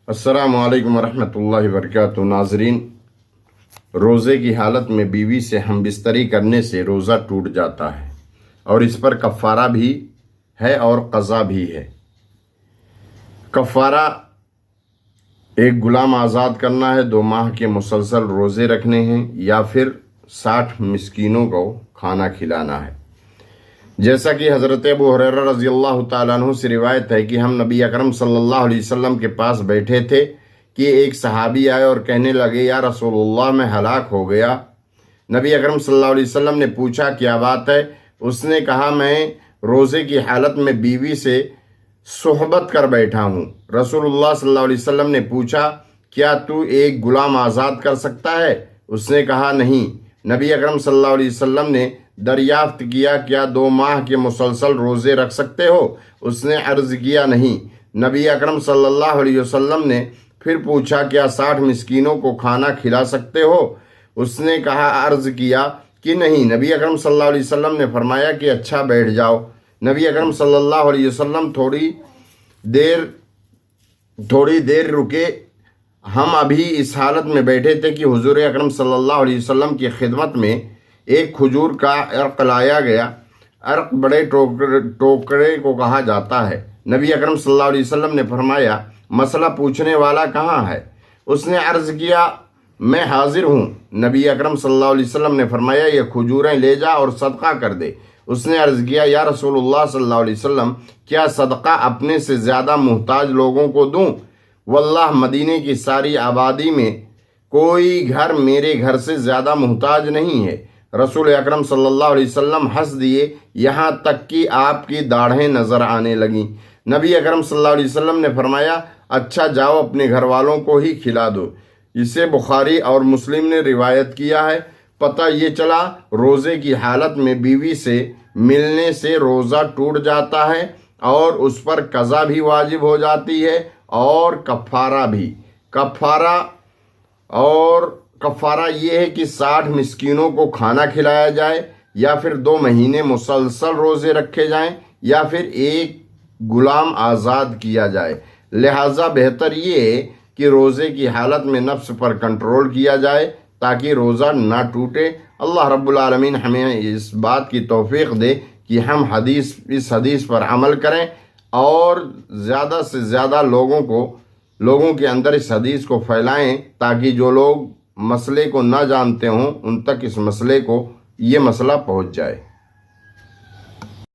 السلام علیکم ورحمۃ اللہ وبرکاتہ۔ ناظرین، روزے کی حالت میں بیوی سے ہم بستری کرنے سے روزہ ٹوٹ جاتا ہے اور اس پر کفارہ بھی ہے اور قضا بھی ہے۔ کفارہ ایک غلام آزاد کرنا ہے، 2 ماہ کے مسلسل روزے رکھنے ہیں، یا پھر 60 مسکینوں کو کھانا کھلانا ہے۔ جیسا کہ حضرت ابو ہریرہ رضی اللہ تعالیٰ عنہ سے روایت ہے کہ ہم نبی اکرم صلی اللہ علیہ وسلم کے پاس بیٹھے تھے کہ ایک صحابی آئے اور کہنے لگے، یا رسول اللہ میں ہلاک ہو گیا۔ نبی اکرم صلی اللہ علیہ وسلم نے پوچھا کیا بات ہے؟ اس نے کہا میں روزے کی حالت میں بیوی سے صحبت کر بیٹھا ہوں۔ رسول اللہ صلی اللہ علیہ وسلم نے پوچھا کیا تو ایک غلام آزاد کر سکتا ہے؟ اس نے کہا نہیں۔ نبی اکرم صلی اللہ علیہ وسلم نے دریافت کیا کیا 2 ماہ کے مسلسل روزے رکھ سکتے ہو؟ اس نے عرض کیا نہیں۔ نبی اکرم صلی اللہ علیہ وسلم نے پھر پوچھا کیا 60 مسکینوں کو کھانا کھلا سکتے ہو؟ اس نے کہا عرض کیا کہ نہیں۔ نبی اکرم صلی اللہ علیہ وسلم نے فرمایا کہ اچھا بیٹھ جاؤ۔ نبی اکرم صلی اللہ علیہ وسلم تھوڑی دیر رکے۔ ہم ابھی اس حالت میں بیٹھے تھے کہ حضور اکرم صلی اللہ علیہ وسلم کی خدمت میں ایک کھجور کا عرق لایا گیا۔ عرق بڑے ٹوکرے کو کہا جاتا ہے۔ نبی اکرم صلی اللہ علیہ وسلم نے فرمایا مسئلہ پوچھنے والا کہاں ہے؟ اس نے عرض کیا میں حاضر ہوں۔ نبی اکرم صلی اللہ علیہ وسلم نے فرمایا یہ کھجوریں لے جا اور صدقہ کر دے۔ اس نے عرض کیا یا رسول اللہ صلی اللہ علیہ وسلم کیا صدقہ اپنے سے زیادہ محتاج لوگوں کو دوں؟ واللہ مدینے کی ساری آبادی میں کوئی گھر میرے گھر سے زیادہ محتاج نہیں ہے۔ رسول اکرم صلی اللہ علیہ وسلم ہنس دیے، یہاں تک کہ آپ کی داڑھیں نظر آنے لگیں۔ نبی اکرم صلی اللہ علیہ وسلم نے فرمایا اچھا جاؤ اپنے گھر والوں کو ہی کھلا دو۔ اسے بخاری اور مسلم نے روایت کیا ہے۔ پتہ یہ چلا روزے کی حالت میں بیوی سے ملنے سے روزہ ٹوٹ جاتا ہے اور اس پر قضا بھی واجب ہو جاتی ہے اور کفارہ بھی۔ کفارہ یہ ہے کہ 60 مسکینوں کو کھانا کھلایا جائے، یا پھر 2 مہینے مسلسل روزے رکھے جائیں، یا پھر ایک غلام آزاد کیا جائے۔ لہٰذا بہتر یہ ہے کہ روزے کی حالت میں نفس پر کنٹرول کیا جائے تاکہ روزہ نہ ٹوٹے۔ اللہ رب العالمین ہمیں اس بات کی توفیق دے کہ ہم اس حدیث پر عمل کریں اور زیادہ سے زیادہ لوگوں کے اندر اس حدیث کو پھیلائیں تاکہ جو لوگ مسئلے کو نہ جانتے ہوں ان تک اس مسئلے کو یہ مسئلہ پہنچ جائے۔